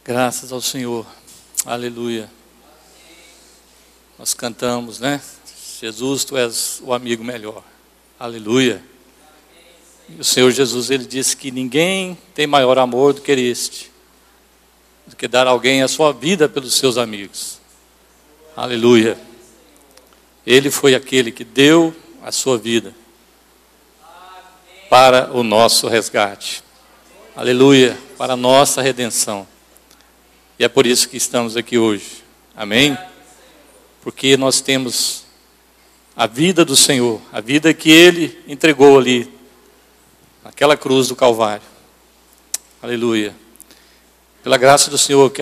Graças ao Senhor, aleluia. Nós cantamos, né? Jesus, tu és o amigo melhor, aleluia. E o Senhor Jesus, ele disse que ninguém tem maior amor do que este, do que dar a alguém a sua vida pelos seus amigos, aleluia. Ele foi aquele que deu a sua vida para o nosso resgate, aleluia, para a nossa redenção. E é por isso que estamos aqui hoje, amém? Porque nós temos a vida do Senhor, a vida que Ele entregou ali, naquela cruz do Calvário, aleluia. Pela graça do Senhor,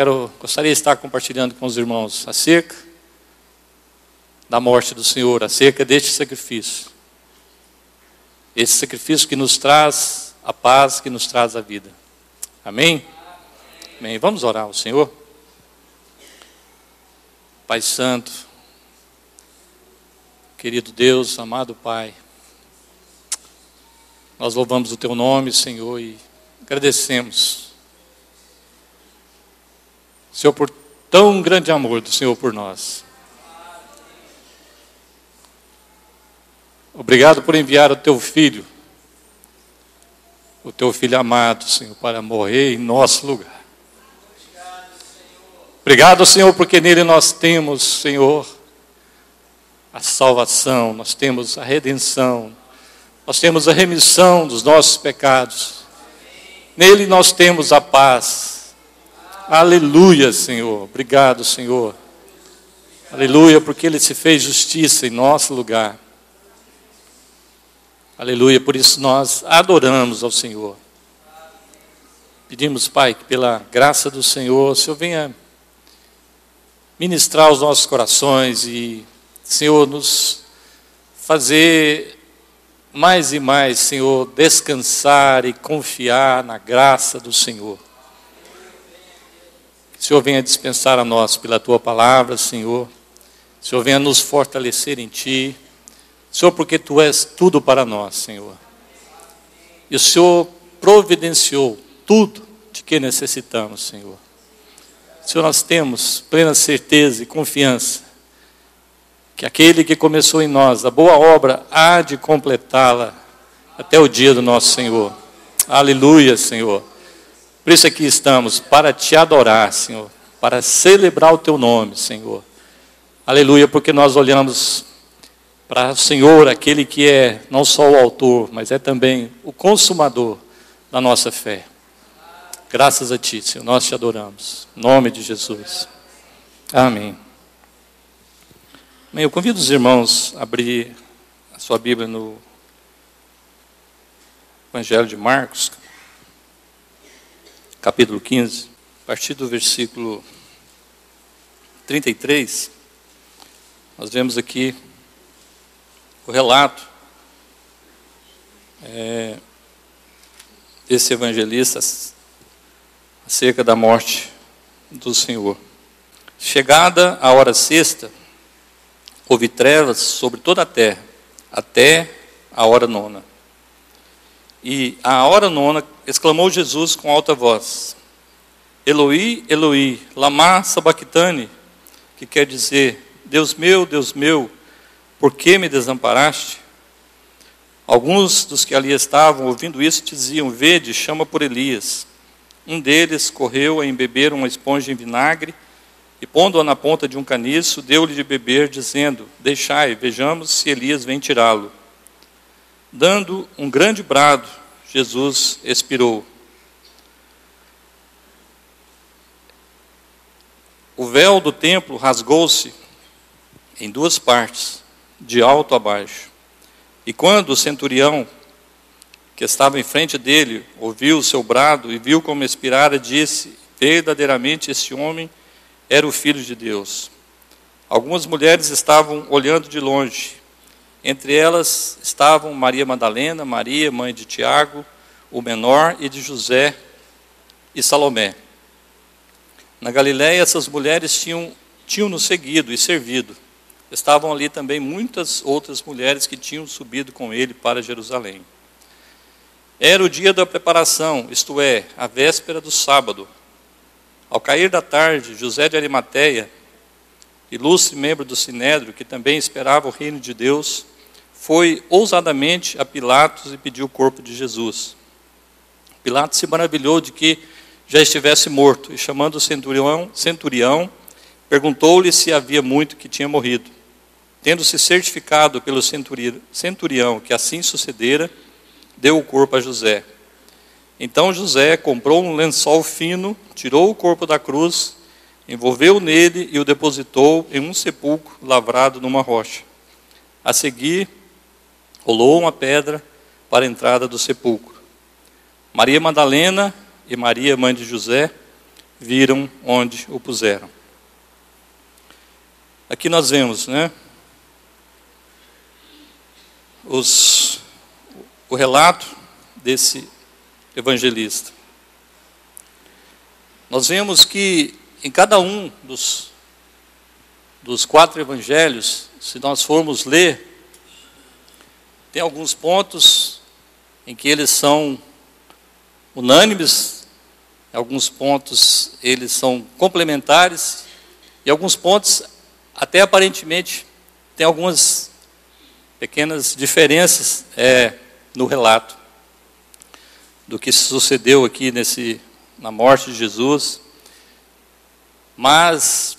gostaria de estar compartilhando com os irmãos acerca da morte do Senhor, acerca deste sacrifício. Esse sacrifício que nos traz a paz, que nos traz a vida, amém? Amém. Vamos orar ao Senhor. Pai Santo, querido Deus, amado Pai, nós louvamos o Teu nome, Senhor, e agradecemos, Senhor, por tão grande amor do Senhor por nós. Obrigado por enviar o Teu Filho amado, Senhor, para morrer em nosso lugar. Obrigado, Senhor, porque nele nós temos, Senhor, a salvação, nós temos a redenção, nós temos a remissão dos nossos pecados. Nele nós temos a paz. Aleluia, Senhor. Obrigado, Senhor. Aleluia, porque Ele se fez justiça em nosso lugar. Aleluia, por isso nós adoramos ao Senhor. Pedimos, Pai, que pela graça do Senhor, o Senhor venha ministrar os nossos corações e, Senhor, nos fazer mais e mais, Senhor, descansar e confiar na graça do Senhor. Que o Senhor venha dispensar a nós pela Tua palavra, Senhor. Que o Senhor venha nos fortalecer em Ti. Senhor, porque Tu és tudo para nós, Senhor. E o Senhor providenciou tudo de que necessitamos, Senhor. Senhor, nós temos plena certeza e confiança que aquele que começou em nós a boa obra há de completá-la até o dia do nosso Senhor. Aleluia, Senhor. Por isso aqui estamos, para Te adorar, Senhor, para celebrar o Teu nome, Senhor. Aleluia, porque nós olhamos para o Senhor, aquele que é não só o autor, mas é também o consumador da nossa fé. Graças a Ti, Senhor, nós Te adoramos. Em nome de Jesus. Amém. Bem, eu convido os irmãos a abrir a sua Bíblia no Evangelho de Marcos, capítulo 15, a partir do versículo 33, nós vemos aqui o relato desse evangelista acerca da morte do Senhor. Chegada a hora sexta, houve trevas sobre toda a terra, até a hora nona. E à hora nona, exclamou Jesus com alta voz: Eloi, Eloi, lama sabachthani, que quer dizer: Deus meu, por que me desamparaste? Alguns dos que ali estavam, ouvindo isso, diziam: Vede, chama por Elias. Um deles correu a embeber uma esponja em vinagre e, pondo-a na ponta de um caniço, deu-lhe de beber, dizendo: Deixai, vejamos se Elias vem tirá-lo. Dando um grande brado, Jesus expirou. O véu do templo rasgou-se em duas partes, de alto a baixo. E quando o centurião, que estava em frente dele, ouviu o seu brado e viu como expirara, disse: Verdadeiramente este homem era o Filho de Deus. Algumas mulheres estavam olhando de longe. Entre elas estavam Maria Madalena, Maria, mãe de Tiago, o menor, e de José e Salomé. Na Galiléia, essas mulheres tinham-no seguido e servido. Estavam ali também muitas outras mulheres que tinham subido com ele para Jerusalém. Era o dia da preparação, isto é, a véspera do sábado. Ao cair da tarde, José de Arimateia, ilustre membro do Sinédrio, que também esperava o reino de Deus, foi ousadamente a Pilatos e pediu o corpo de Jesus. Pilatos se maravilhou de que já estivesse morto, e chamando o centurião, perguntou-lhe se havia muito que tinha morrido. Tendo-se certificado pelo centurião que assim sucedera, deu o corpo a José. Então José comprou um lençol fino, tirou o corpo da cruz, envolveu nele e o depositou em um sepulcro lavrado numa rocha. A seguir, rolou uma pedra para a entrada do sepulcro. Maria Madalena e Maria, mãe de José, viram onde o puseram. Aqui nós vemos, né, o relato desse evangelista. Nós vemos que em cada um dos 4 evangelhos, se nós formos ler, tem alguns pontos em que eles são unânimes, alguns pontos eles são complementares, e alguns pontos até aparentemente tem algumas pequenas diferenças no relato do que sucedeu aqui na morte de Jesus. Mas,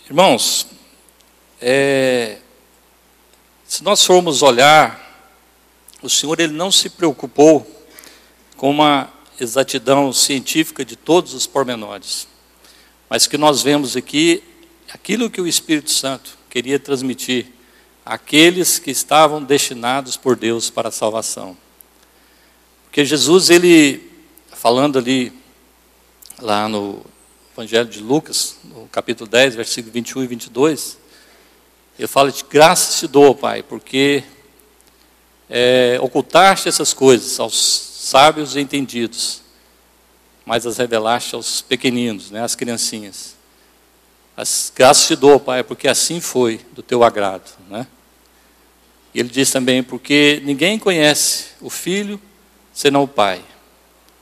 irmãos, se nós formos olhar, o Senhor ele não se preocupou com uma exatidão científica de todos os pormenores, mas que nós vemos aqui aquilo que o Espírito Santo queria transmitir àqueles que estavam destinados por Deus para a salvação. Porque Jesus, ele, falando ali, lá no Evangelho de Lucas, no capítulo 10, versículo 21 e 22, ele fala: de graça te dou, Pai, porque ocultaste essas coisas aos sábios e entendidos, mas as revelaste aos pequeninos, né, às criancinhas. As graças te dou, Pai, porque assim foi do teu agrado, né? E ele diz também: porque ninguém conhece o Filho senão o Pai.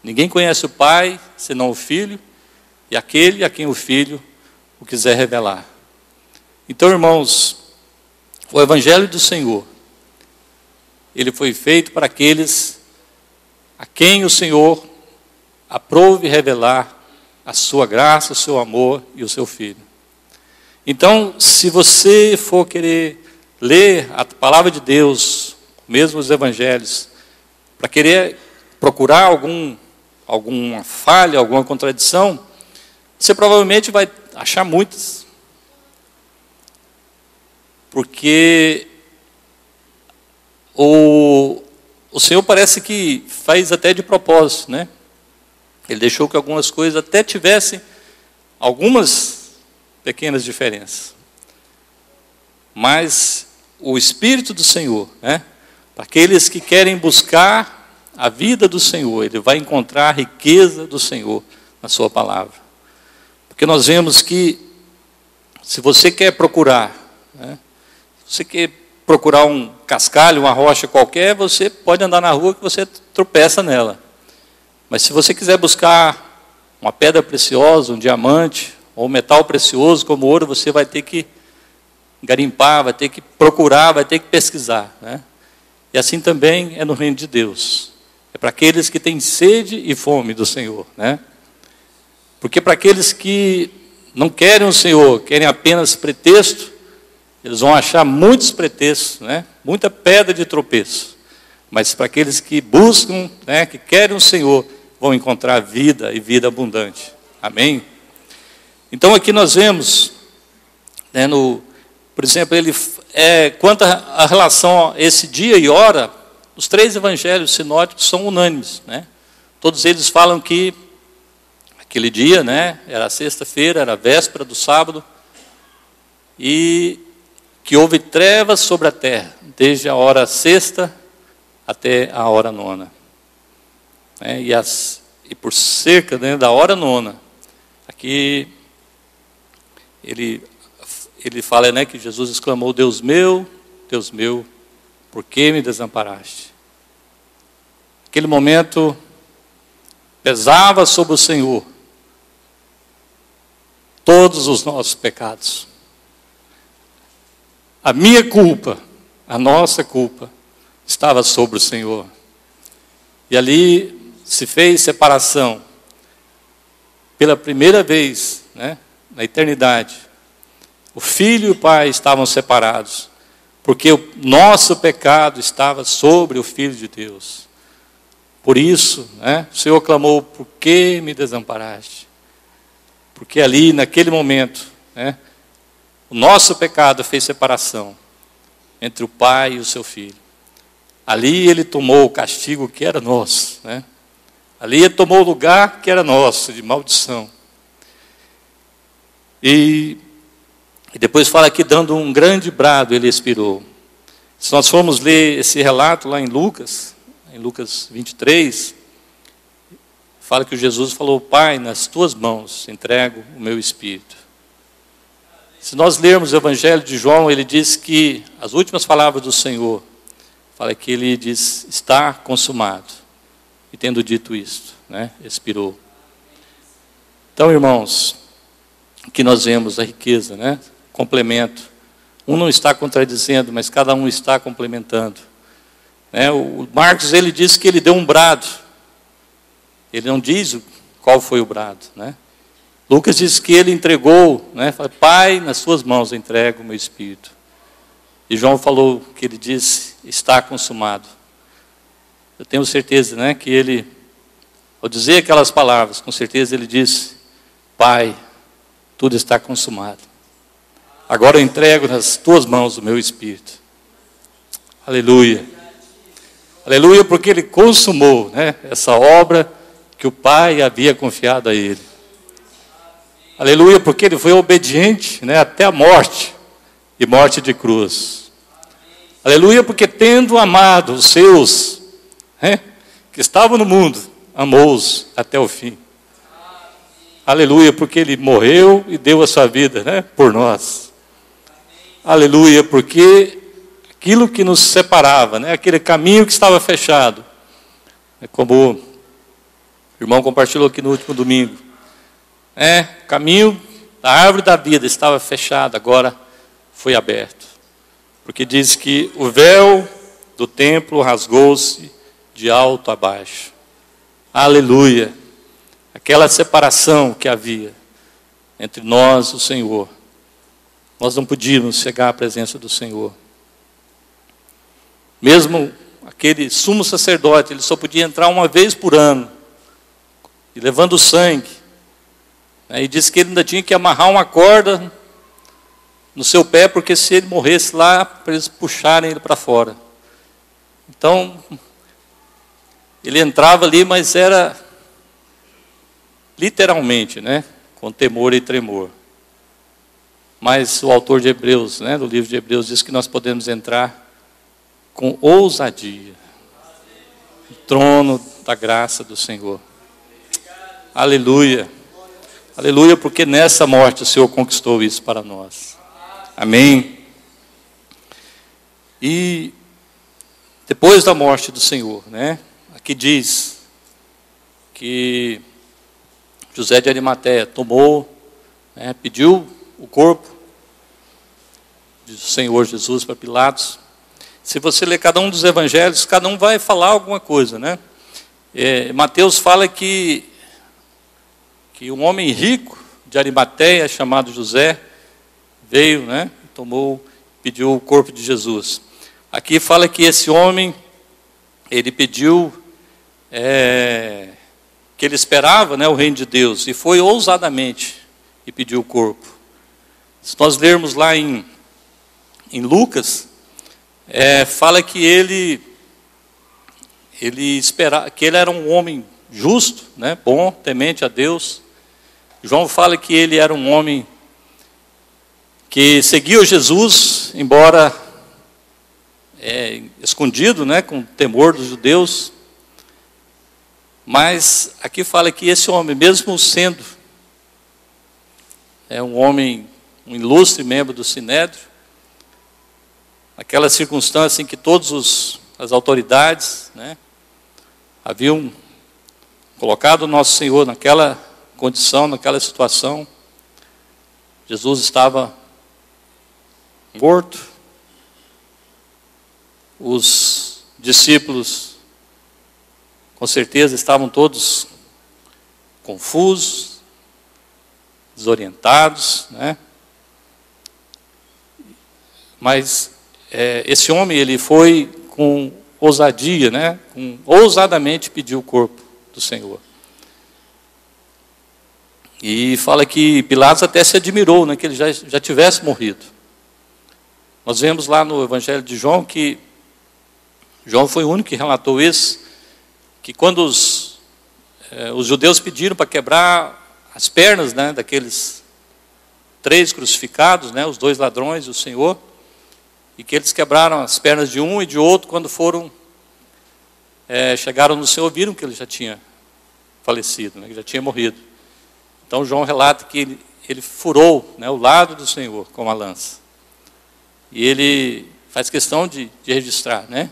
Ninguém conhece o Pai senão o Filho, e aquele a quem o Filho o quiser revelar. Então, irmãos, o Evangelho do Senhor, ele foi feito para aqueles a quem o Senhor aprove revelar a sua graça, o seu amor e o seu Filho. Então, se você for querer ler a palavra de Deus, mesmo os evangelhos, para querer procurar alguma falha, alguma contradição, você provavelmente vai achar muitas. Porque o Senhor parece que faz até de propósito, né? Ele deixou que algumas coisas até tivessem algumas pequenas diferenças. Mas o Espírito do Senhor, né, para aqueles que querem buscar a vida do Senhor, ele vai encontrar a riqueza do Senhor na sua palavra. Porque nós vemos que, se você quer procurar, né, se você quer procurar um cascalho, uma rocha qualquer, você pode andar na rua que você tropeça nela. Mas se você quiser buscar uma pedra preciosa, um diamante, ou um metal precioso como ouro, você vai ter que garimpar, vai ter que procurar, vai ter que pesquisar, né? E assim também é no reino de Deus. É para aqueles que têm sede e fome do Senhor, né? Porque para aqueles que não querem o Senhor, querem apenas pretexto, eles vão achar muitos pretextos, né? Muita pedra de tropeço. Mas para aqueles que buscam, né, que querem o Senhor, vão encontrar vida e vida abundante. Amém? Então aqui nós vemos, né, por exemplo, quanto à relação a esse dia e hora, os 3 evangelhos sinóticos são unânimes, né? Todos eles falam que aquele dia, né, era sexta-feira, era a véspera do sábado, e que houve trevas sobre a terra, desde a hora sexta até a hora nona. E por cerca, né, da hora nona, aqui ele fala, né, que Jesus exclamou: Deus meu, por que me desamparaste? Naquele momento, pesava sobre o Senhor todos os nossos pecados. A minha culpa, a nossa culpa, estava sobre o Senhor. E ali se fez separação. Pela primeira vez, né, na eternidade, o Filho e o Pai estavam separados, porque o nosso pecado estava sobre o Filho de Deus. Por isso, né, o Senhor clamou: por que me desamparaste? Porque ali, naquele momento, né, o nosso pecado fez separação entre o Pai e o seu Filho. Ali ele tomou o castigo que era nosso, né? Ali ele tomou o lugar que era nosso, de maldição. E depois fala que dando um grande brado ele expirou. Se nós formos ler esse relato lá em Lucas 23, fala que Jesus falou: Pai, nas tuas mãos entrego o meu espírito. Se nós lermos o Evangelho de João, ele diz que as últimas palavras do Senhor, fala que ele diz: está consumado. E tendo dito isto, né, expirou. Então, irmãos, aqui nós vemos a riqueza, né, complemento. Um não está contradizendo, mas cada um está complementando. Né, o Marcos, ele diz que ele deu um brado. Ele não diz qual foi o brado, né? Lucas diz que ele entregou, né, fala: Pai, nas suas mãos entrego o meu espírito. E João falou que ele disse: está consumado. Eu tenho certeza, né, que ele, ao dizer aquelas palavras, com certeza ele disse: Pai, tudo está consumado. Agora eu entrego nas tuas mãos o meu espírito. Aleluia. Aleluia, porque ele consumou, né, essa obra que o Pai havia confiado a ele. Aleluia, porque ele foi obediente, né, até a morte, e morte de cruz. Aleluia, porque tendo amado os seus, né, que estavam no mundo, amou-os até o fim. Aleluia, porque ele morreu e deu a sua vida, né, por nós. Aleluia, porque aquilo que nos separava, né, aquele caminho que estava fechado, como o irmão compartilhou aqui no último domingo, o caminho da árvore da vida estava fechado, agora foi aberto. Porque diz que o véu do templo rasgou-se de alto a baixo. Aleluia. Aquela separação que havia entre nós e o Senhor. Nós não podíamos chegar à presença do Senhor. Mesmo aquele sumo sacerdote, ele só podia entrar uma vez por ano, e levando o sangue. E disse que ele ainda tinha que amarrar uma corda no seu pé, porque se ele morresse lá, para eles puxarem ele para fora. Então, ele entrava ali, mas era literalmente, né, com temor e tremor. Mas o autor de Hebreus, né, do livro de Hebreus, diz que nós podemos entrar com ousadia no trono da graça do Senhor. Aleluia. Aleluia, porque nessa morte o Senhor conquistou isso para nós. Amém. E depois da morte do Senhor, né, aqui diz que José de Arimateia tomou, né, pediu o corpo do Senhor Jesus para Pilatos. Se você ler cada um dos evangelhos, cada um vai falar alguma coisa, né? Mateus fala que um homem rico de Arimateia, chamado José, veio, né, tomou, pediu o corpo de Jesus. Aqui fala que esse homem, ele pediu, que ele esperava, né, o reino de Deus, e foi ousadamente e pediu o corpo. Se nós lermos lá em Lucas, fala que ele esperava, que ele era um homem justo, né, bom, temente a Deus. João fala que ele era um homem que seguia Jesus, embora escondido, né, com temor dos judeus. Mas aqui fala que esse homem, mesmo sendo um homem, um ilustre membro do Sinédrio, naquela circunstância em que todas as autoridades, né, haviam colocado o nosso Senhor naquela condição, naquela situação, Jesus estava morto, os discípulos com certeza estavam todos confusos, desorientados, né? Mas esse homem, ele foi com ousadia, né? Ousadamente pediu o corpo do Senhor. E fala que Pilatos até se admirou, né, que ele já tivesse morrido. Nós vemos lá no Evangelho de João que João foi o único que relatou isso, que quando os judeus pediram para quebrar as pernas, né, daqueles 3 crucificados, né, os 2 ladrões e o Senhor, e que eles quebraram as pernas de um e de outro, quando chegaram no Senhor, viram que ele já tinha falecido, né, que já tinha morrido. Então João relata que ele furou, né, o lado do Senhor com uma lança. E ele faz questão de registrar, né,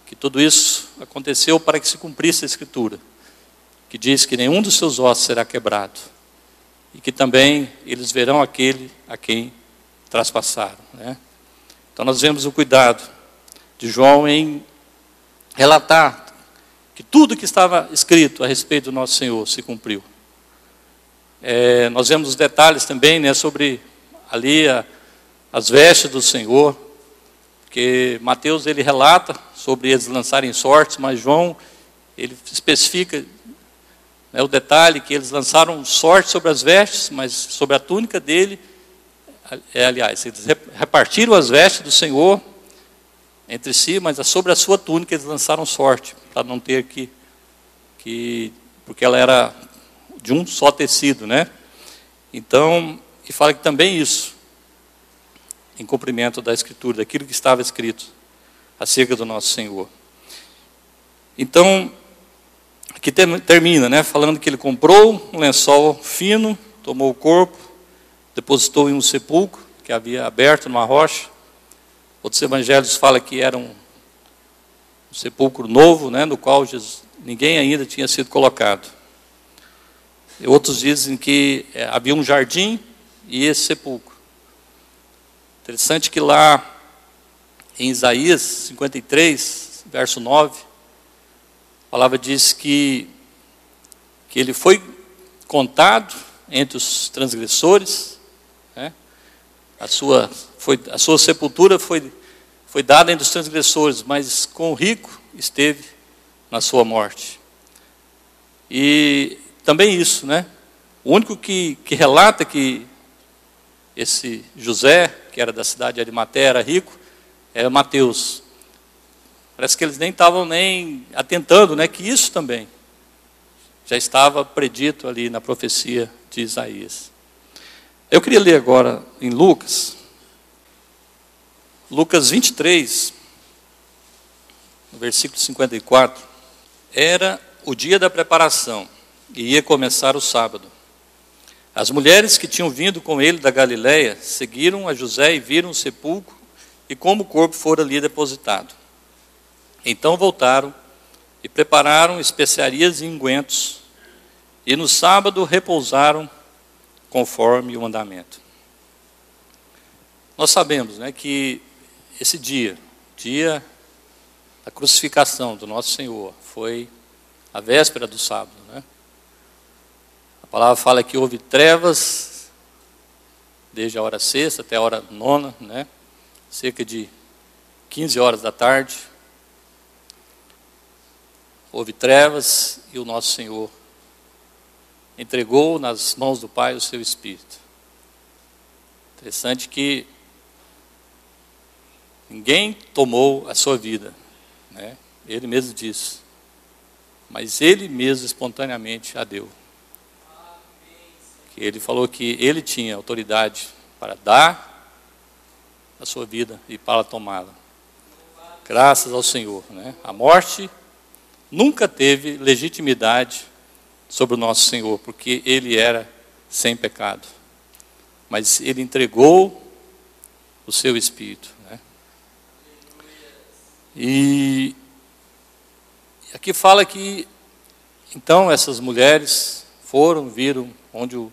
que tudo isso aconteceu para que se cumprisse a Escritura, que diz que nenhum dos seus ossos será quebrado, e que também eles verão aquele a quem traspassaram, né? Então nós vemos o cuidado de João em relatar que tudo que estava escrito a respeito do nosso Senhor se cumpriu. Nós vemos os detalhes também, né, sobre ali as vestes do Senhor, porque Mateus ele relata sobre eles lançarem sortes, mas João ele especifica, né, o detalhe que eles lançaram sorte sobre as vestes, mas sobre a túnica dele, aliás, eles repartiram as vestes do Senhor entre si, mas sobre a sua túnica eles lançaram sorte, para não ter porque ela era de um só tecido, né? Então, e fala que também isso, em cumprimento da Escritura, daquilo que estava escrito acerca do nosso Senhor. Então, aqui termina, né, falando que ele comprou um lençol fino, tomou o corpo, depositou em um sepulcro que havia aberto numa rocha. Outros evangelhos falam que era um sepulcro novo, né, no qual ninguém ainda tinha sido colocado. E outros dizem que havia um jardim e esse sepulcro. Interessante que lá em Isaías 53, verso 9, a palavra diz que ele foi contado entre os transgressores, né? A sua sepultura foi dada entre os transgressores, mas com o rico esteve na sua morte. E também isso, né? O único que relata que esse José, que era da cidade de Arimateia, era rico, é Mateus. Parece que eles nem estavam atentando, né, que isso também já estava predito ali na profecia de Isaías. Eu queria ler agora em Lucas 23, no versículo 54. Era o dia da preparação e ia começar o sábado. As mulheres que tinham vindo com ele da Galiléia seguiram a José e viram o sepulcro e como o corpo fora ali depositado. Então voltaram e prepararam especiarias e ungüentos, e no sábado repousaram conforme o mandamento. Nós sabemos, né, que esse dia da crucificação do nosso Senhor, foi a véspera do sábado, né? A palavra fala que houve trevas desde a hora sexta até a hora nona, né? Cerca de 15 horas da tarde. Houve trevas e o nosso Senhor entregou nas mãos do Pai o seu Espírito. Interessante que ninguém tomou a sua vida, né? Ele mesmo disse, mas ele mesmo espontaneamente a deu. Que ele falou que ele tinha autoridade para dar a sua vida e para tomá-la. Graças ao Senhor, né? A morte nunca teve legitimidade sobre o nosso Senhor, porque ele era sem pecado. Mas ele entregou o seu Espírito, né? E aqui fala que Então essas mulheres foram, viram onde o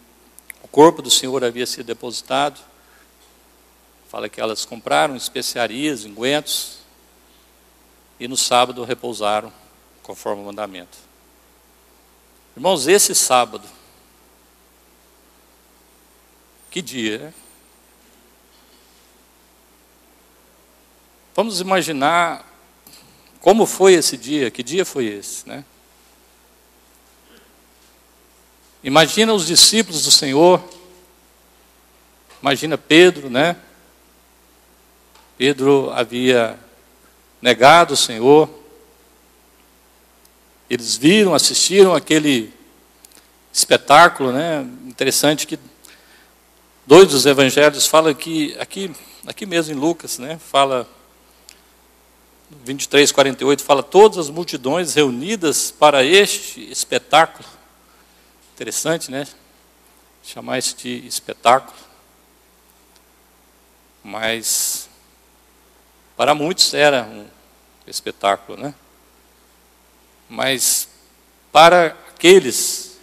corpo do Senhor havia sido depositado. Fala que elas compraram especiarias, ungüentos, e no sábado repousaram, conforme o mandamento. Irmãos, esse sábado, que dia, né? Vamos imaginar como foi esse dia, que dia foi esse, né? Imagina os discípulos do Senhor, imagina Pedro, né? Pedro havia negado o Senhor. Eles viram, assistiram aquele espetáculo, né? Interessante que dois dos evangelhos falam que, aqui mesmo em Lucas, né? Fala, 23:48, fala, todas as multidões reunidas para este espetáculo. Interessante, né? Chamar isso de espetáculo. Mas para muitos era um espetáculo, né? Mas para aqueles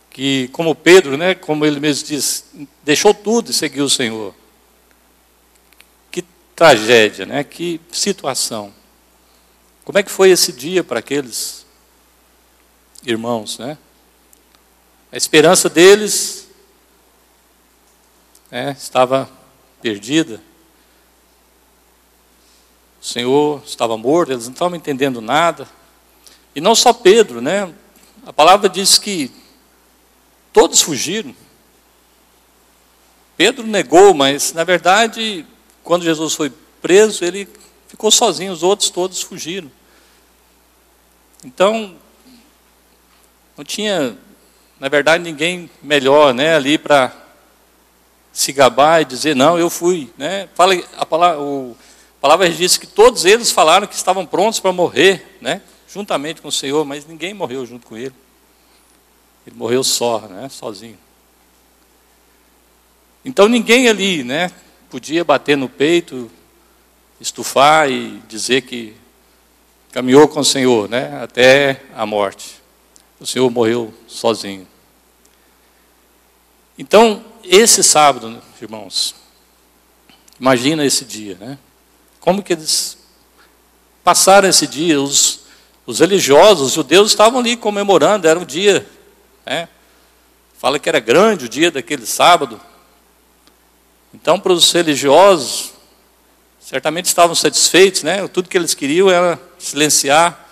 que, como Pedro, né, como ele mesmo diz, deixou tudo e seguiu o Senhor. Que tragédia, né? Que situação. Como é que foi esse dia para aqueles irmãos, né? A esperança deles, né, estava perdida. O Senhor estava morto, eles não estavam entendendo nada. E não só Pedro, né? A palavra diz que todos fugiram. Pedro negou, mas na verdade, quando Jesus foi preso, ele ficou sozinho, os outros todos fugiram. Então, não tinha, na verdade, ninguém melhor, né, ali para se gabar e dizer, não, eu fui, né? A palavra diz que todos eles falaram que estavam prontos para morrer, né, juntamente com o Senhor, mas ninguém morreu junto com ele. Ele morreu só, né, sozinho. Então ninguém ali, né, podia bater no peito, estufar e dizer que caminhou com o Senhor, né, até a morte. O Senhor morreu sozinho. Então, esse sábado, irmãos, imagina esse dia, né? Como que eles passaram esse dia? Os religiosos, os judeus estavam ali comemorando, era um dia, né? Fala que era grande o dia daquele sábado. Então, para os religiosos, certamente estavam satisfeitos, né? Tudo que eles queriam era silenciar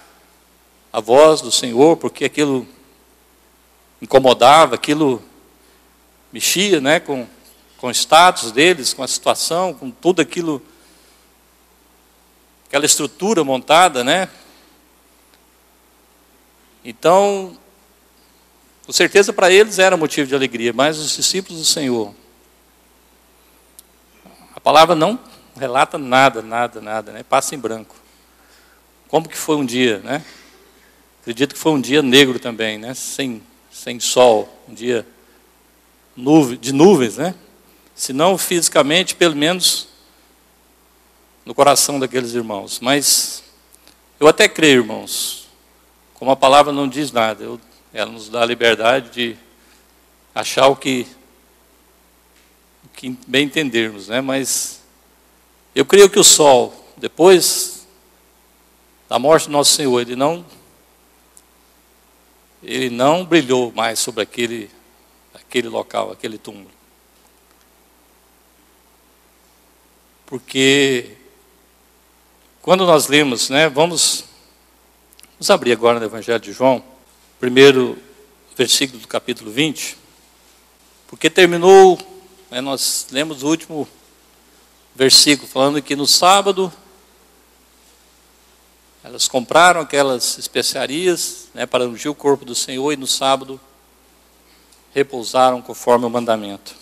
a voz do Senhor, porque aquilo incomodava, aquilo mexia, né, com o status deles, com a situação, com tudo aquilo, aquela estrutura montada, né? Então, com certeza para eles era motivo de alegria, mas os discípulos do Senhor, a palavra não relata nada, né? Passa em branco. Como que foi um dia, né? Acredito que foi um dia negro também, né? Sem sol, um dia de nuvens, né? Se não fisicamente, pelo menos no coração daqueles irmãos. Mas eu até creio, irmãos, como a palavra não diz nada, ela nos dá a liberdade de achar o que bem entendermos, né? Mas eu creio que o sol, depois da morte do nosso Senhor, ele não brilhou mais sobre aquele local, aquele túmulo. Porque quando nós lemos, né, vamos abrir agora no Evangelho de João, primeiro versículo do capítulo 20, porque terminou, né, nós lemos o último versículo, falando que no sábado elas compraram aquelas especiarias, né, para ungir o corpo do Senhor, e no sábado repousaram conforme o mandamento.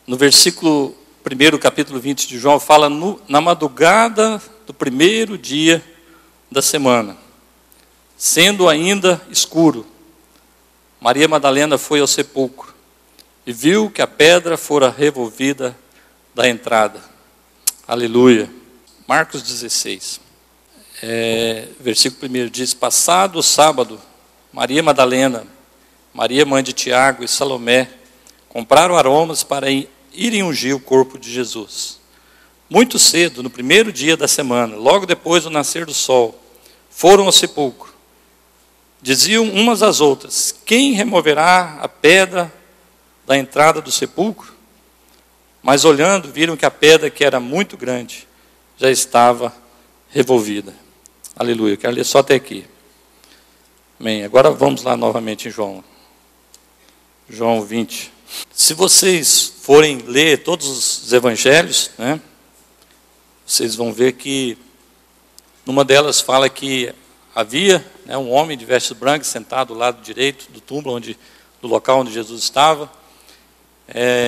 No versículo 1, capítulo 20 de João, fala na madrugada do primeiro dia da semana, sendo ainda escuro, Maria Madalena foi ao sepulcro e viu que a pedra fora removida da entrada. Aleluia. Marcos 16. versículo 1 diz: passado o sábado, Maria Madalena, Maria mãe de Tiago e Salomé compraram aromas para irem ungir o corpo de Jesus. Muito cedo, no primeiro dia da semana, logo depois do nascer do sol, foram ao sepulcro. Diziam umas às outras: quem removerá a pedra da entrada do sepulcro? Mas olhando, viram que a pedra, que era muito grande, já estava revolvida. Aleluia. Quero ler só até aqui. Amém. Agora vamos lá novamente em João 20. Se vocês forem ler todos os evangelhos, né, vocês vão ver que numa delas fala que havia, né, um homem de vestes brancas sentado do lado direito do túmulo, do local onde Jesus estava.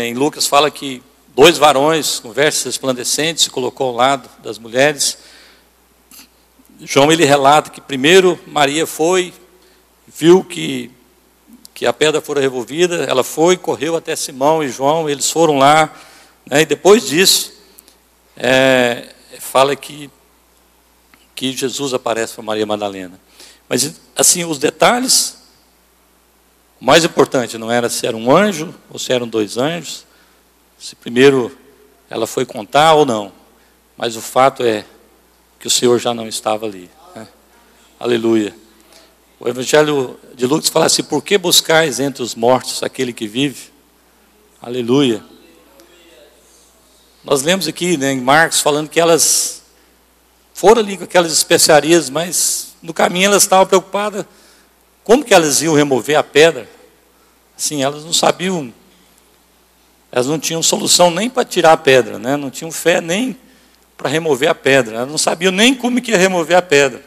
Em Lucas fala que 2 varões com vestes resplandecentes se colocou ao lado das mulheres. João, ele relata que primeiro Maria foi, viu que a pedra fora revolvida, ela foi, correu até Simão e João, eles foram lá, né, e depois disso, fala que Jesus aparece para Maria Madalena. Mas, assim, os detalhes, o mais importante não era se era um anjo ou se eram 2 anjos, se primeiro ela foi contar ou não, mas o fato é que o Senhor já não estava ali, né? Aleluia. O Evangelho de Lucas fala assim: por que buscais entre os mortos aquele que vive? Aleluia. Nós lemos aqui, né, em Marcos, falando que elas foram ali com aquelas especiarias, mas no caminho elas estavam preocupadas como que elas iam remover a pedra. Assim, elas não sabiam, elas não tinham solução nem para tirar a pedra, né? Não tinham fé nem para remover a pedra, elas não sabiam nem como que ia remover a pedra.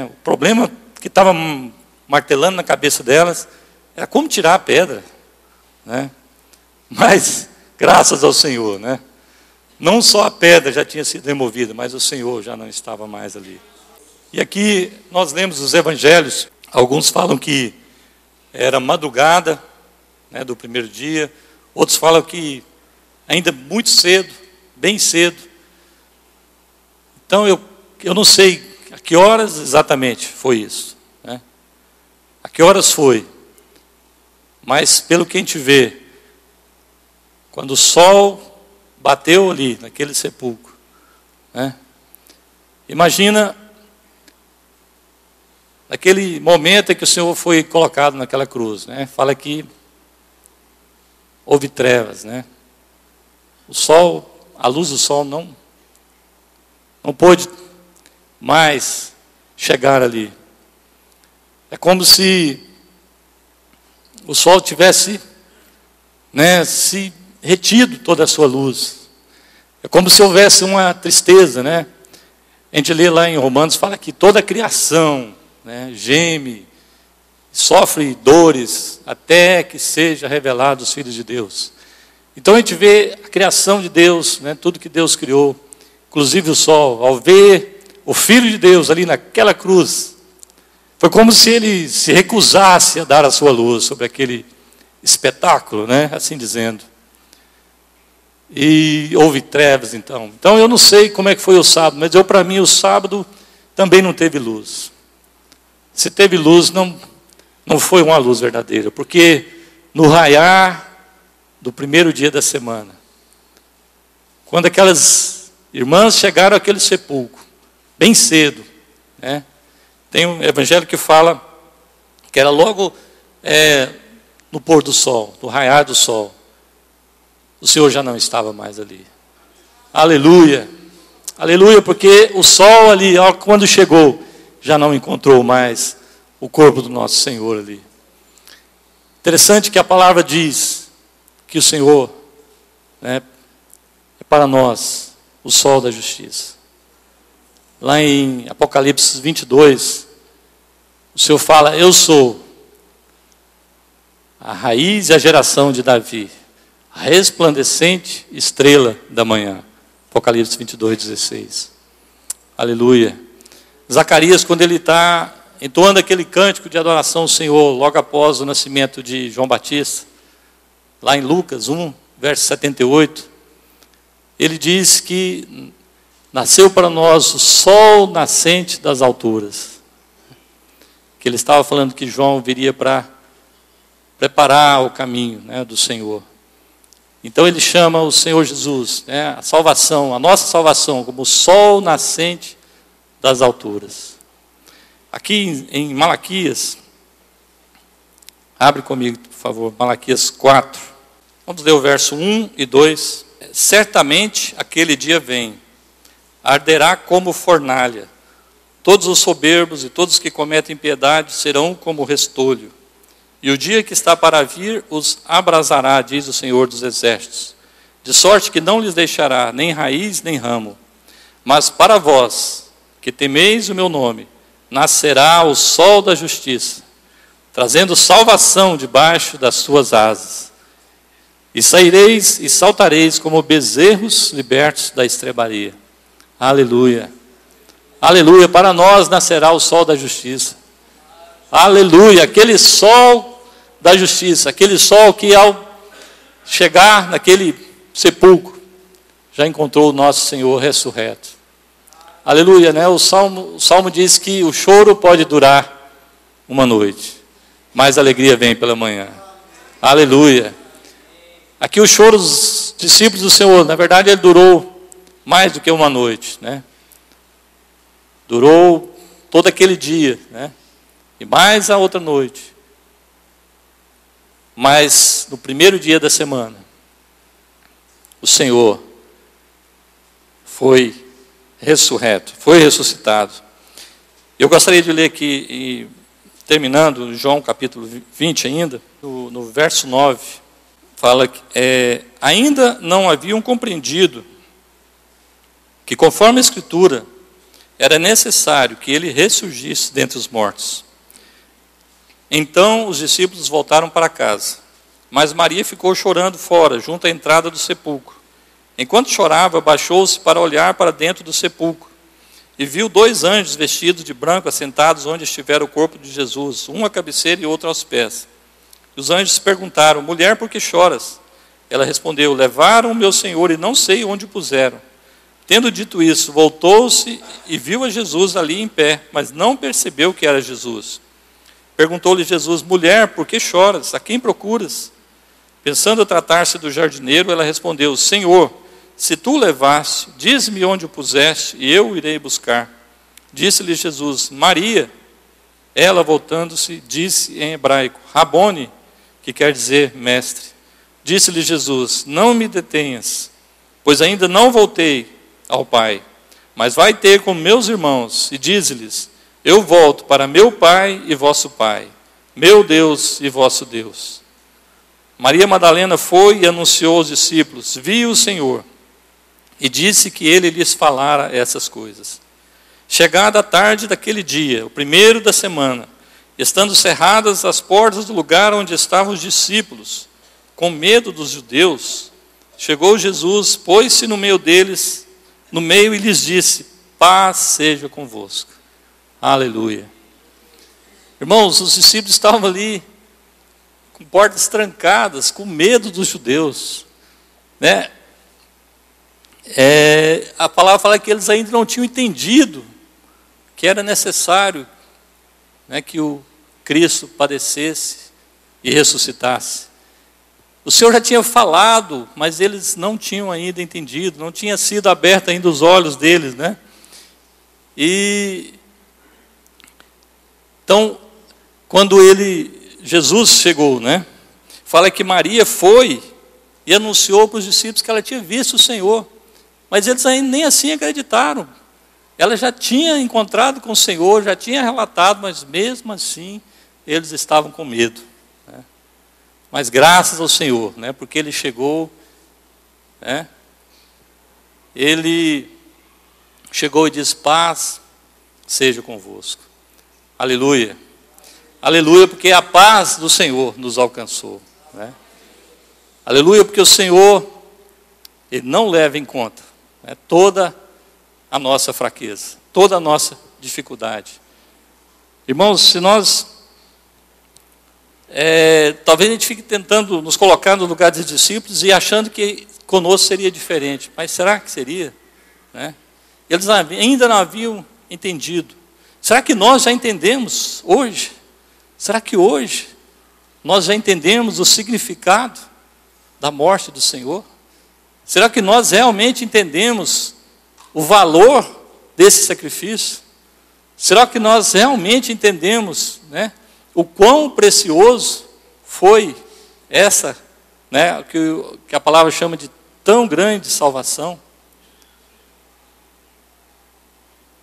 O problema que estava martelando na cabeça delas era como tirar a pedra, né? Mas, graças ao Senhor, né? Não só a pedra já tinha sido removida, mas o Senhor já não estava mais ali. E aqui nós lemos os evangelhos, alguns falam que era madrugada, né, do primeiro dia, outros falam que ainda muito cedo, bem cedo. Então eu não sei a que horas exatamente foi isso, né? A que horas foi, mas pelo que a gente vê, quando o sol bateu ali naquele sepulcro, né? Imagina naquele momento em que o Senhor foi colocado naquela cruz, né? Fala que houve trevas, né? O sol, a luz do sol não pôde mais chegar ali. É como se o sol tivesse, né, se retido toda a sua luz. É como se houvesse uma tristeza, né? A gente lê lá em Romanos, fala que toda a criação, né, geme, sofre dores, até que seja revelado os filhos de Deus. Então a gente vê a criação de Deus, né, tudo que Deus criou, inclusive o sol, ao ver o Filho de Deus ali naquela cruz, foi como se ele se recusasse a dar a sua luz sobre aquele espetáculo, né, assim dizendo. E houve trevas então. Então eu não sei como é que foi o sábado, mas para mim o sábado também não teve luz. Se teve luz, não foi uma luz verdadeira, porque no raiar do primeiro dia da semana, quando aquelas irmãs chegaram àquele sepulcro, bem cedo, né? Tem um evangelho que fala que era logo no pôr do sol, no raiar do sol. O Senhor já não estava mais ali. Aleluia. Aleluia, porque o sol ali, quando chegou, já não encontrou mais o corpo do nosso Senhor ali. Interessante que a palavra diz que o Senhor, né, é para nós o sol da justiça. Lá em Apocalipse 22, o Senhor fala: eu sou a raiz e a geração de Davi, a resplandecente estrela da manhã. Apocalipse 22, 16. Aleluia. Zacarias, quando ele está entoando aquele cântico de adoração ao Senhor, logo após o nascimento de João Batista, lá em Lucas 1, verso 78, ele diz que nasceu para nós o sol nascente das alturas. Que ele estava falando que João viria para preparar o caminho, né, do Senhor. Então ele chama o Senhor Jesus, né, a salvação, a nossa salvação, como o sol nascente das alturas. Aqui em Malaquias, abre comigo, por favor, Malaquias 4. Vamos ler o verso 1 e 2. Certamente aquele dia vem, arderá como fornalha. Todos os soberbos e todos que cometem impiedade serão como restolho. E o dia que está para vir os abrasará, diz o Senhor dos Exércitos. De sorte que não lhes deixará nem raiz nem ramo. Mas para vós, que temeis o meu nome, nascerá o sol da justiça, trazendo salvação debaixo das suas asas. E saireis e saltareis como bezerros libertos da estrebaria. Aleluia. Aleluia. Para nós nascerá o sol da justiça. Aleluia. Aquele sol da justiça. Aquele sol que ao chegar naquele sepulcro, já encontrou o nosso Senhor ressurreto. Aleluia, né? O Salmo diz que o choro pode durar uma noite, mas a alegria vem pela manhã. Aleluia. Aqui o choro dos discípulos do Senhor, na verdade ele durou mais do que uma noite, né? Durou todo aquele dia, né? E mais a outra noite. Mas no primeiro dia da semana, o Senhor foi ressurreto, foi ressuscitado. Eu gostaria de ler aqui, terminando, João capítulo 20 ainda, no verso 9, fala que ainda não haviam compreendido que conforme a Escritura, era necessário que ele ressurgisse dentre os mortos. Então os discípulos voltaram para casa, mas Maria ficou chorando fora, junto à entrada do sepulcro. Enquanto chorava, baixou-se para olhar para dentro do sepulcro, e viu 2 anjos vestidos de branco assentados onde estivera o corpo de Jesus, um à cabeceira e outro aos pés. E os anjos perguntaram: mulher, por que choras? Ela respondeu: levaram o meu Senhor e não sei onde o puseram. Tendo dito isso, voltou-se e viu a Jesus ali em pé, mas não percebeu que era Jesus. Perguntou-lhe Jesus: mulher, por que choras? A quem procuras? Pensando tratar-se do jardineiro, ela respondeu: Senhor, se tu o levaste, diz-me onde o puseste, e eu o irei buscar. Disse-lhe Jesus: Maria. Ela, voltando-se, disse em hebraico: Rabone, que quer dizer mestre. Disse-lhe Jesus: não me detenhas, pois ainda não voltei ao Pai, mas vai ter com meus irmãos, e dize-lhes: eu volto para meu Pai e vosso Pai, meu Deus e vosso Deus. Maria Madalena foi e anunciou aos discípulos: vi o Senhor, e disse que ele lhes falara essas coisas. Chegada a tarde daquele dia, o primeiro da semana, estando cerradas as portas do lugar onde estavam os discípulos, com medo dos judeus, chegou Jesus, pôs-se no meio deles, no meio, e lhes disse: paz seja convosco. Aleluia. Irmãos, os discípulos estavam ali, com portas trancadas, com medo dos judeus, né? A palavra fala que eles ainda não tinham entendido que era necessário, né, que o Cristo padecesse e ressuscitasse. O Senhor já tinha falado, mas eles não tinham ainda entendido, não tinha sido aberto ainda os olhos deles, né? E então, quando Jesus chegou, né? Fala que Maria foi e anunciou para os discípulos que ela tinha visto o Senhor, mas eles ainda nem assim acreditaram. Ela já tinha encontrado com o Senhor, já tinha relatado, mas mesmo assim eles estavam com medo, né? Mas graças ao Senhor, né? Porque Ele chegou, né? Ele chegou e disse: paz seja convosco. Aleluia. Aleluia, porque a paz do Senhor nos alcançou, né? Aleluia, porque o Senhor, Ele não leva em conta, né, toda a nossa fraqueza, toda a nossa dificuldade. Irmãos, se nós talvez a gente fique tentando nos colocar no lugar dos discípulos e achando que conosco seria diferente, mas será que seria, né? Eles ainda não haviam entendido. Será que nós já entendemos hoje? Será que hoje nós já entendemos o significado da morte do Senhor? Será que nós realmente entendemos o valor desse sacrifício? Será que nós realmente entendemos, né, o quão precioso foi essa, né, que a palavra chama de tão grande salvação?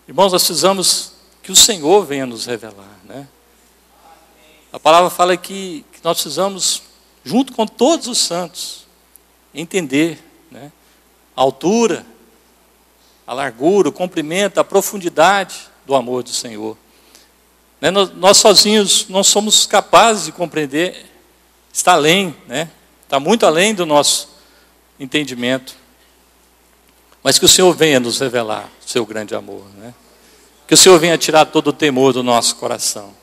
Irmãos, nós precisamos que o Senhor venha nos revelar, né? A palavra fala que nós precisamos, junto com todos os santos, entender, né, a altura, a largura, o comprimento, a profundidade do amor do Senhor. Né, nós sozinhos não somos capazes de compreender, está além, né? Está muito além do nosso entendimento. Mas que o Senhor venha nos revelar o seu grande amor, né? Que o Senhor venha tirar todo o temor do nosso coração.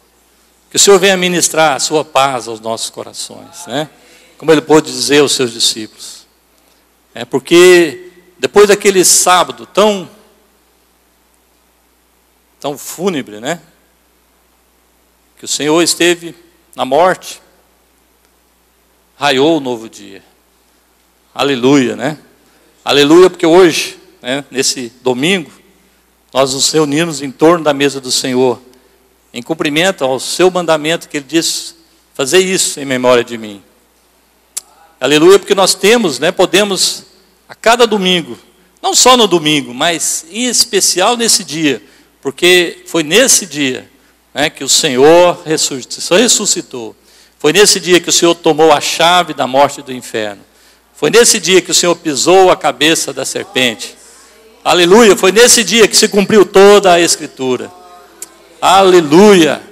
Que o Senhor venha ministrar a sua paz aos nossos corações, né? Como Ele pôde dizer aos seus discípulos. Porque depois daquele sábado tão fúnebre, né? Que o Senhor esteve na morte, raiou o novo dia. Aleluia, né? Aleluia, porque hoje, né, nesse domingo, nós nos reunimos em torno da mesa do Senhor, em cumprimento ao seu mandamento que Ele disse, fazer isso em memória de mim. Aleluia, porque nós temos, né, podemos a cada domingo, não só no domingo, mas em especial nesse dia, porque foi nesse dia, né, que o Senhor ressuscitou. Foi nesse dia que o Senhor tomou a chave da morte e do inferno. Foi nesse dia que o Senhor pisou a cabeça da serpente. Aleluia, foi nesse dia que se cumpriu toda a Escritura. Aleluia.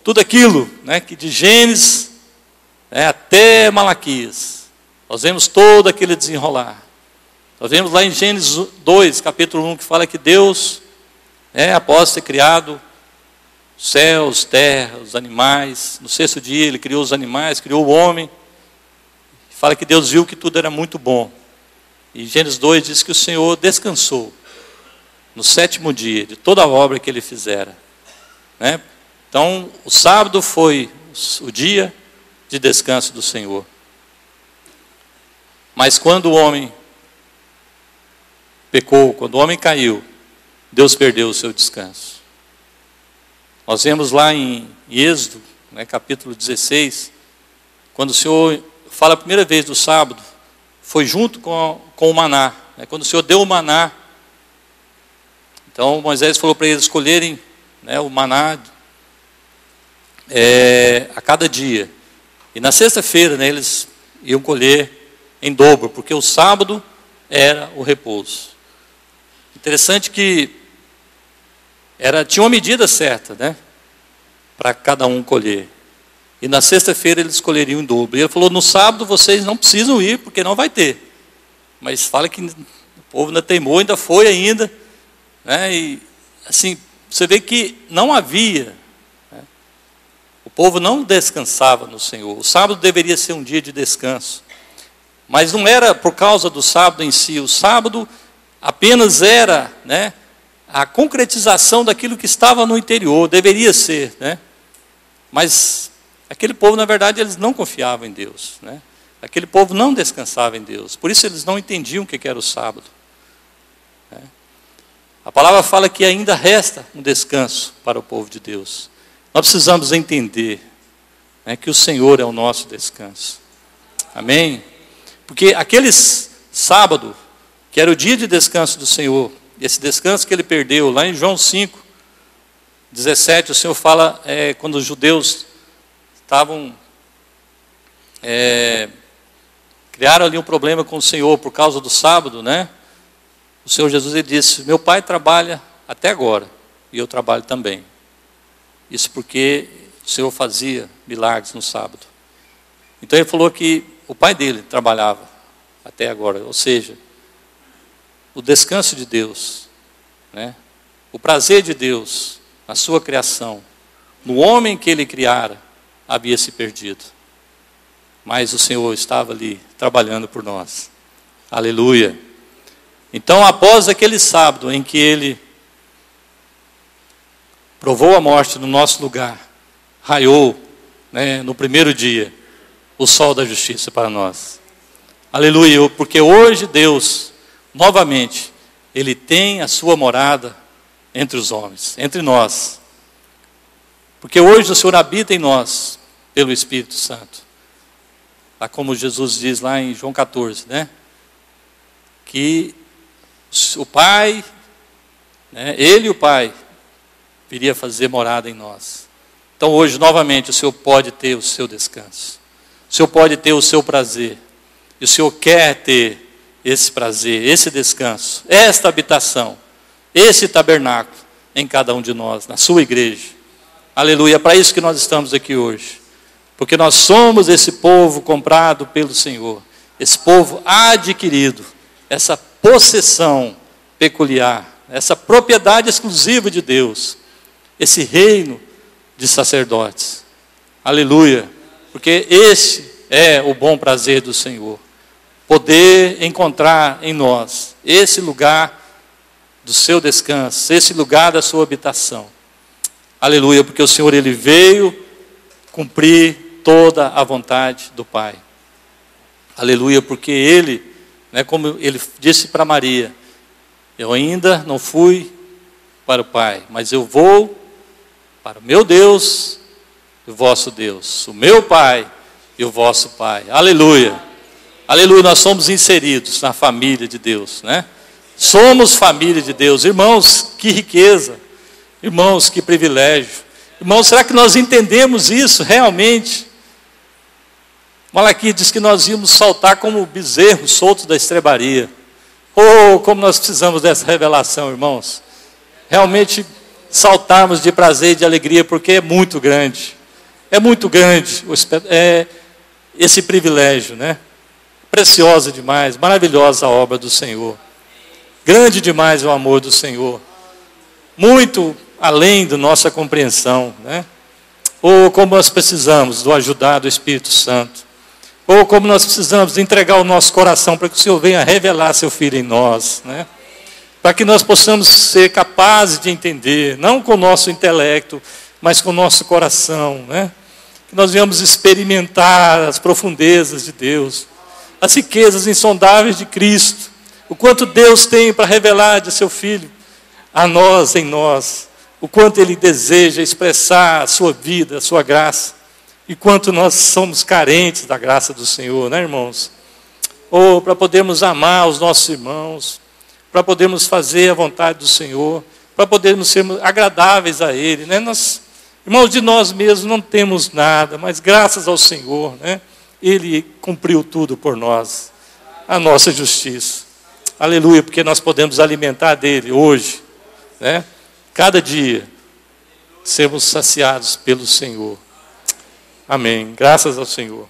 Tudo aquilo, né, que de Gênesis, né, até Malaquias, nós vemos todo aquele desenrolar. Nós vemos lá em Gênesis 2, capítulo 1, que fala que Deus, após ter criado os céus, terra, os animais, no sexto dia Ele criou os animais, criou o homem. Fala que Deus viu que tudo era muito bom. E Gênesis 2 diz que o Senhor descansou no sétimo dia de toda a obra que Ele fizera, né? Então, o sábado foi o dia de descanso do Senhor. Mas quando o homem pecou, quando o homem caiu, Deus perdeu o seu descanso. Nós vemos lá em Êxodo, né, capítulo 16, quando o Senhor fala a primeira vez do sábado, foi junto com o maná, né, quando o Senhor deu o maná. Então Moisés falou para eles escolherem, né, o maná a cada dia. E na sexta-feira, né, eles iam colher em dobro, porque o sábado era o repouso. Interessante que tinha uma medida certa, né, para cada um colher. E na sexta-feira eles colheriam em dobro. E ele falou, no sábado vocês não precisam ir, porque não vai ter. Mas fala que o povo ainda teimou, ainda foi ainda. Né? E assim, você vê que não havia. Né? O povo não descansava no Senhor. O sábado deveria ser um dia de descanso. Mas não era por causa do sábado em si. O sábado apenas era, né, a concretização daquilo que estava no interior. Deveria ser, né? Mas aquele povo, na verdade, eles não confiavam em Deus, né? Aquele povo não descansava em Deus. Por isso eles não entendiam o que era o sábado, né? A palavra fala que ainda resta um descanso para o povo de Deus. Nós precisamos entender, né, que o Senhor é o nosso descanso. Amém? Porque aquele sábado, que era o dia de descanso do Senhor, esse descanso que Ele perdeu, lá em João 5, 17, o Senhor fala, quando os judeus estavam, criaram ali um problema com o Senhor por causa do sábado, né? O Senhor Jesus, Ele disse, meu Pai trabalha até agora, e eu trabalho também. Isso porque o Senhor fazia milagres no sábado. Então Ele falou que o Pai dele trabalhava até agora, ou seja, o descanso de Deus, né? O prazer de Deus na sua criação, no homem que Ele criara, havia se perdido. Mas o Senhor estava ali trabalhando por nós. Aleluia. Então, após aquele sábado em que ele provou a morte no nosso lugar, raiou, né, no primeiro dia, o sol da justiça para nós. Aleluia, porque hoje Deus, novamente, Ele tem a sua morada entre os homens, entre nós. Porque hoje o Senhor habita em nós, pelo Espírito Santo. Lá como Jesus diz lá em João 14, né? Que o Pai, né, Ele e o Pai, viria fazer morada em nós. Então hoje, novamente, o Senhor pode ter o seu descanso. O Senhor pode ter o seu prazer. E o Senhor quer ter esse prazer, esse descanso, esta habitação, esse tabernáculo em cada um de nós, na sua igreja. Aleluia, é para isso que nós estamos aqui hoje. Porque nós somos esse povo comprado pelo Senhor, esse povo adquirido, essa possessão peculiar, essa propriedade exclusiva de Deus, esse reino de sacerdotes. Aleluia, porque esse é o bom prazer do Senhor. Poder encontrar em nós esse lugar do seu descanso, esse lugar da sua habitação. Aleluia, porque o Senhor, Ele veio cumprir toda a vontade do Pai. Aleluia, porque Ele, né, como Ele disse para Maria, eu ainda não fui para o Pai, mas eu vou para o meu Deus e o vosso Deus, o meu Pai e o vosso Pai. Aleluia. Aleluia, nós somos inseridos na família de Deus, né? Somos família de Deus. Irmãos, que riqueza. Irmãos, que privilégio. Irmãos, será que nós entendemos isso realmente? Malaquias diz que nós íamos saltar como bezerros soltos da estrebaria. Oh, como nós precisamos dessa revelação, irmãos. Realmente saltarmos de prazer e de alegria, porque é muito grande. É muito grande esse privilégio, né? Preciosa demais, maravilhosa a obra do Senhor. Grande demais o amor do Senhor. Muito além da nossa compreensão, né? Ou como nós precisamos do ajudar do Espírito Santo. Ou como nós precisamos entregar o nosso coração para que o Senhor venha revelar seu Filho em nós, né? Para que nós possamos ser capazes de entender, não com o nosso intelecto, mas com o nosso coração, né? Que nós venhamos experimentar as profundezas de Deus, as riquezas insondáveis de Cristo, o quanto Deus tem para revelar de seu Filho a nós, em nós, o quanto Ele deseja expressar a sua vida, a sua graça, e quanto nós somos carentes da graça do Senhor, né, irmãos? Ou para podermos amar os nossos irmãos, para podermos fazer a vontade do Senhor, para podermos ser agradáveis a Ele, né? Nós, irmãos, de nós mesmos não temos nada, mas graças ao Senhor, né? Ele cumpriu tudo por nós, a nossa justiça. Aleluia, porque nós podemos alimentar dele hoje, né? Cada dia, sermos saciados pelo Senhor. Amém. Graças ao Senhor.